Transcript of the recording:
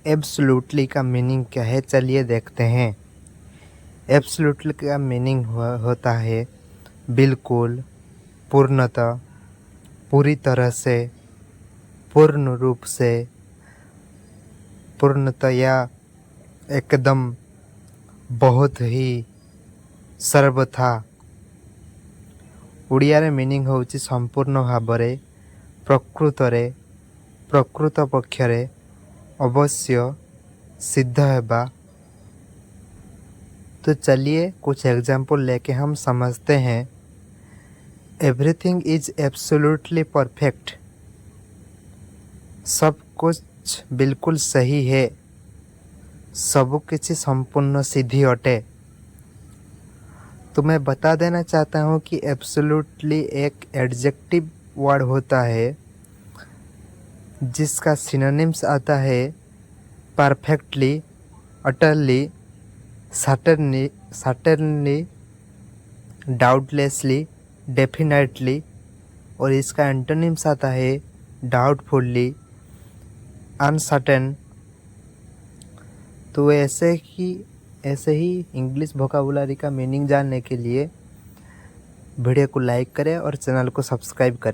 Absolutely का meaning क्या है, चलिए देखते हैं। एब्सोल्युटली का मीनिंग होता है बिल्कुल, पूर्णतः, पूरी तरह से, पूर्ण रूप से, पूर्णतया, एकदम, बहुत ही, सर्वथा। ओडियारे मीनिंग होउची संपूर्ण भावरे, प्रकृतरे, प्रकृत पक्षरे, अवश्य, सिद्ध हेबा। तो चलिए कुछ एग्जाम्पल लेके हम समझते हैं। Everything is absolutely perfect. सब कुछ बिल्कुल सही है, सब किसी संपूर्ण सिद्धि अटे। तो मैं बता देना चाहता हूँ कि एब्सोल्युटली एक एडजेक्टिव वर्ड होता है जिसका सिनोनिम्स आता है परफेक्टली, अटरली, सर्टेनली, डाउटलेसली, डेफिनेटली, और इसका एंटोनिम्स आता है डाउटफुल्ली, अनसर्टेन। तो ऐसे ही इंग्लिश वोकाबुलरी का मीनिंग जानने के लिए वीडियो को लाइक करें और चैनल को सब्सक्राइब करें।